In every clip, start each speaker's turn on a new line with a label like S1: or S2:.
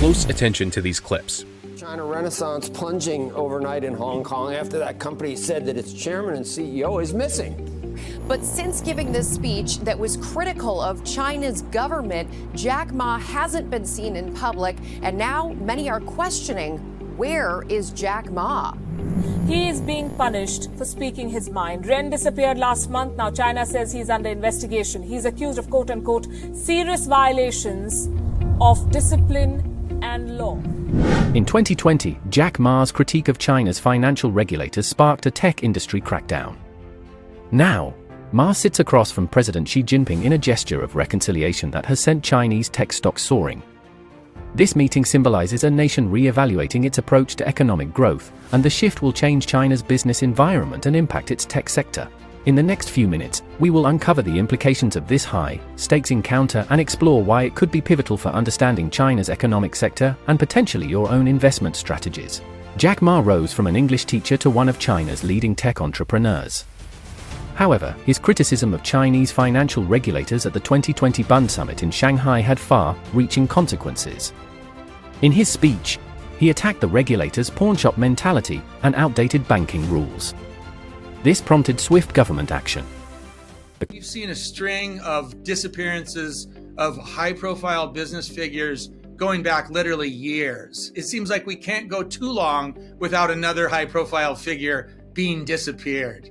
S1: close attention to these clips.
S2: China Renaissance plunging overnight in Hong Kong after that company said that its chairman and CEO is missing.
S3: But since giving this speech that was critical of China's government, Jack Ma hasn't been seen in public, and now many are questioning, where is Jack Ma?
S4: He is being punished for speaking his mind. Ren disappeared last month. Now China says he's under investigation. He's accused of quote-unquote serious violations of discipline and law.
S5: In 2020, Jack Ma's critique of China's financial regulators sparked a tech industry crackdown. Now, Ma sits across from President Xi Jinping in a gesture of reconciliation that has sent Chinese tech stocks soaring. This meeting symbolizes a nation re-evaluating its approach to economic growth, and the shift will change China's business environment and impact its tech sector. In the next few minutes, we will uncover the implications of this high-stakes encounter and explore why it could be pivotal for understanding China's economic sector and potentially your own investment strategies. Jack Ma rose from an English teacher to one of China's leading tech entrepreneurs. However, his criticism of Chinese financial regulators at the 2020 Bund Summit in Shanghai had far-reaching consequences. In his speech, he attacked the regulators' pawnshop mentality and outdated banking rules. This prompted swift government action.
S6: We've seen a string of disappearances of high-profile business figures going back literally years. It seems like we can't go too long without another high-profile figure being disappeared.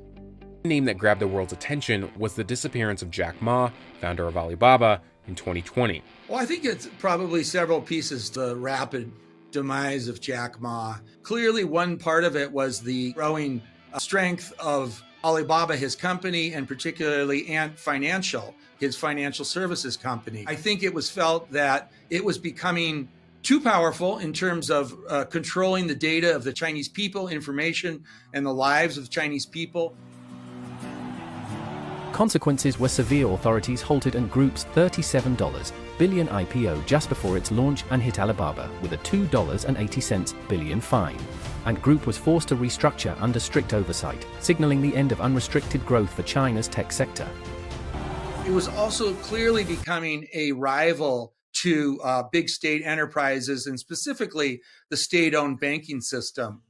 S1: The name that grabbed the world's attention was the disappearance of Jack Ma, founder of Alibaba, in 2020.
S6: Well, I think it's probably several pieces to the rapid demise of Jack Ma. Clearly, one part of it was the growing strength of Alibaba, his company, and particularly Ant Financial, his financial services company. I think it was felt that it was becoming too powerful in terms of controlling the data of the Chinese people, information, and the lives of Chinese people.
S5: Consequences were severe. Authorities halted Ant Group's $37 billion IPO just before its launch and hit Alibaba with a $2.80 billion fine. Ant Group was forced to restructure under strict oversight, signaling the end of unrestricted growth for China's tech sector.
S6: It was also clearly becoming a rival to big state enterprises and specifically the state-owned banking system.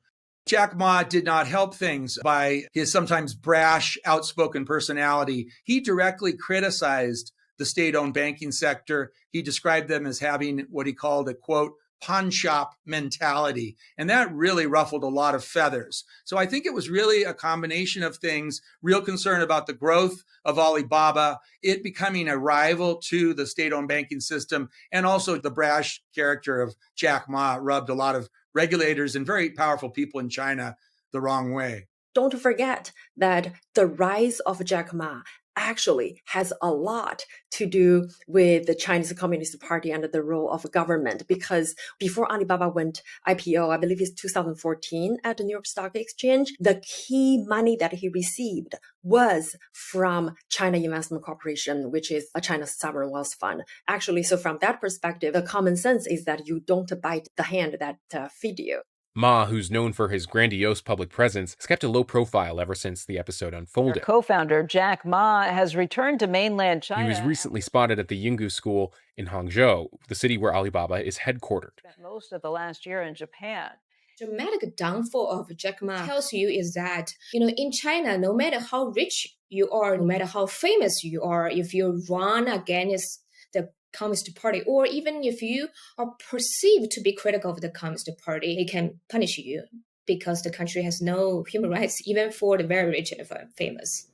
S6: Jack Ma did not help things by his sometimes brash, outspoken personality. He directly criticized the state-owned banking sector. He described them as having what he called a, quote, pawn shop mentality. And that really ruffled a lot of feathers. So I think it was really a combination of things, real concern about the growth of Alibaba, it becoming a rival to the state-owned banking system, and also the brash character of Jack Ma rubbed a lot of regulators and very powerful people in China the wrong way.
S7: Don't forget that the rise of Jack Ma actually has a lot to do with the Chinese Communist Party and the role of government, because before Alibaba went IPO, I believe it's 2014 at the New York Stock Exchange, the key money that he received was from China Investment Corporation, which is a China sovereign wealth fund. Actually, so from that perspective, the common sense is that you don't bite the hand that feed you.
S1: Ma, who's known for his grandiose public presence, has kept a low profile ever since the episode unfolded.
S8: Our co-founder Jack Ma has returned to mainland China.
S1: He was recently spotted at the Yinggu School in Hangzhou, the city where Alibaba is headquartered.
S8: Spent most of the last year in Japan.
S9: Dramatic downfall of Jack Ma tells you is that, in China, no matter how rich you are, no matter how famous you are, if you run against the Communist Party, or even if you are perceived to be critical of the Communist Party, they can punish you because the country has no human rights, even for the very rich and famous.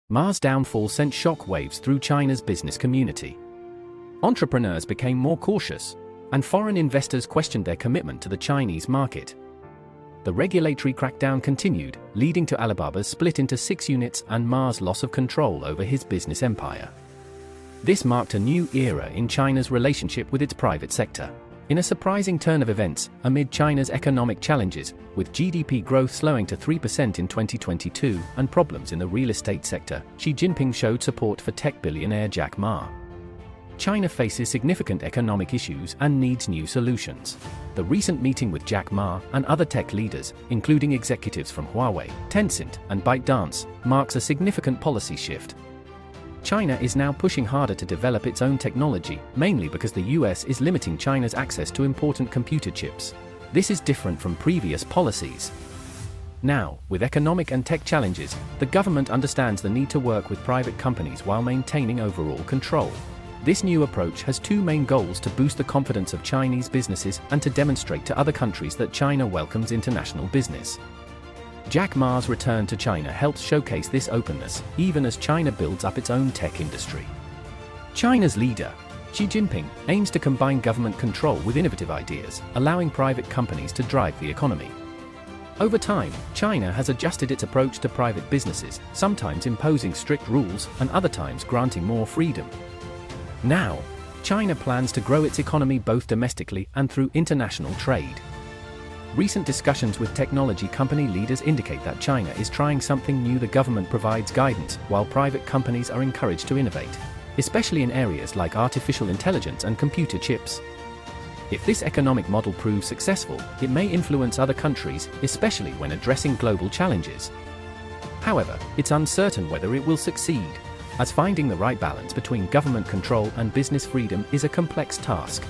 S5: Ma's downfall sent shockwaves through China's business community. Entrepreneurs became more cautious, and foreign investors questioned their commitment to the Chinese market. The regulatory crackdown continued, leading to Alibaba's split into 6 units and Ma's loss of control over his business empire. This marked a new era in China's relationship with its private sector. In a surprising turn of events, amid China's economic challenges, with GDP growth slowing to 3% in 2022 and problems in the real estate sector, Xi Jinping showed support for tech billionaire Jack Ma. China faces significant economic issues and needs new solutions. The recent meeting with Jack Ma and other tech leaders, including executives from Huawei, Tencent, and ByteDance, marks a significant policy shift. China is now pushing harder to develop its own technology, mainly because the US is limiting China's access to important computer chips. This is different from previous policies. Now, with economic and tech challenges, the government understands the need to work with private companies while maintaining overall control. This new approach has two main goals: to boost the confidence of Chinese businesses and to demonstrate to other countries that China welcomes international business. Jack Ma's return to China helps showcase this openness, even as China builds up its own tech industry. China's leader, Xi Jinping, aims to combine government control with innovative ideas, allowing private companies to drive the economy. Over time, China has adjusted its approach to private businesses, sometimes imposing strict rules and other times granting more freedom. Now, China plans to grow its economy both domestically and through international trade. Recent discussions with technology company leaders indicate that China is trying something new. The government provides guidance, while private companies are encouraged to innovate, especially in areas like artificial intelligence and computer chips. If this economic model proves successful, it may influence other countries, especially when addressing global challenges. However, it's uncertain whether it will succeed, as finding the right balance between government control and business freedom is a complex task.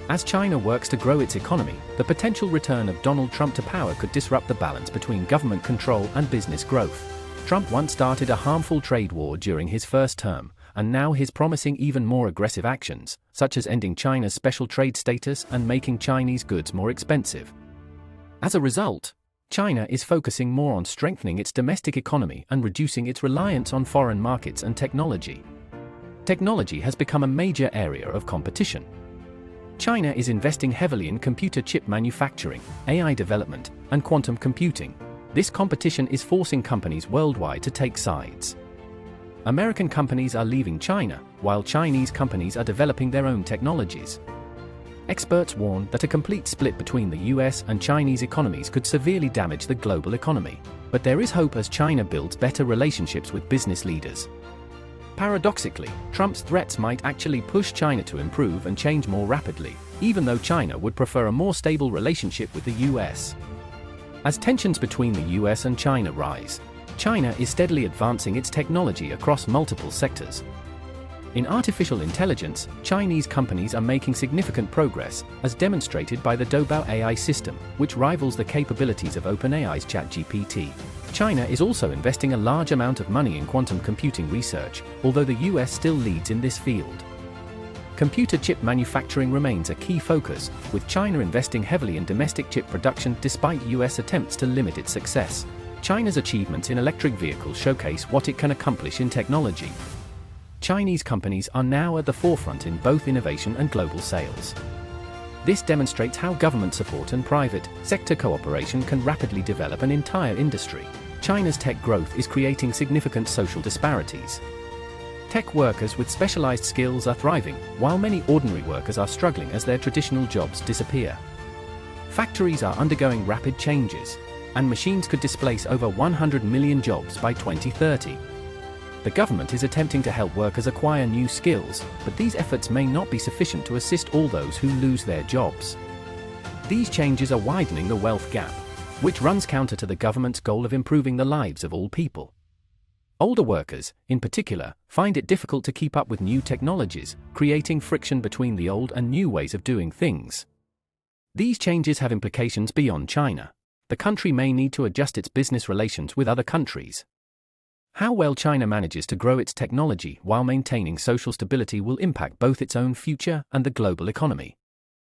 S5: As China works to grow its economy, the potential return of Donald Trump to power could disrupt the balance between government control and business growth. Trump once started a harmful trade war during his first term, and now he's promising even more aggressive actions, such as ending China's special trade status and making Chinese goods more expensive. As a result, China is focusing more on strengthening its domestic economy and reducing its reliance on foreign markets and technology. Technology has become a major area of competition. China is investing heavily in computer chip manufacturing, AI development, and quantum computing. This competition is forcing companies worldwide to take sides. American companies are leaving China, while Chinese companies are developing their own technologies. Experts warn that a complete split between the US and Chinese economies could severely damage the global economy. But there is hope as China builds better relationships with business leaders. Paradoxically, Trump's threats might actually push China to improve and change more rapidly, even though China would prefer a more stable relationship with the US. As tensions between the US and China rise, China is steadily advancing its technology across multiple sectors. In artificial intelligence, Chinese companies are making significant progress, as demonstrated by the Doubao AI system, which rivals the capabilities of OpenAI's ChatGPT. China is also investing a large amount of money in quantum computing research, although the US still leads in this field. Computer chip manufacturing remains a key focus, with China investing heavily in domestic chip production despite US attempts to limit its success. China's achievements in electric vehicles showcase what it can accomplish in technology. Chinese companies are now at the forefront in both innovation and global sales. This demonstrates how government support and private sector cooperation can rapidly develop an entire industry. China's tech growth is creating significant social disparities. Tech workers with specialized skills are thriving, while many ordinary workers are struggling as their traditional jobs disappear. Factories are undergoing rapid changes, and machines could displace over 100 million jobs by 2030. The government is attempting to help workers acquire new skills, but these efforts may not be sufficient to assist all those who lose their jobs. These changes are widening the wealth gap, which runs counter to the government's goal of improving the lives of all people. Older workers, in particular, find it difficult to keep up with new technologies, creating friction between the old and new ways of doing things. These changes have implications beyond China. The country may need to adjust its business relations with other countries. How well China manages to grow its technology while maintaining social stability will impact both its own future and the global economy.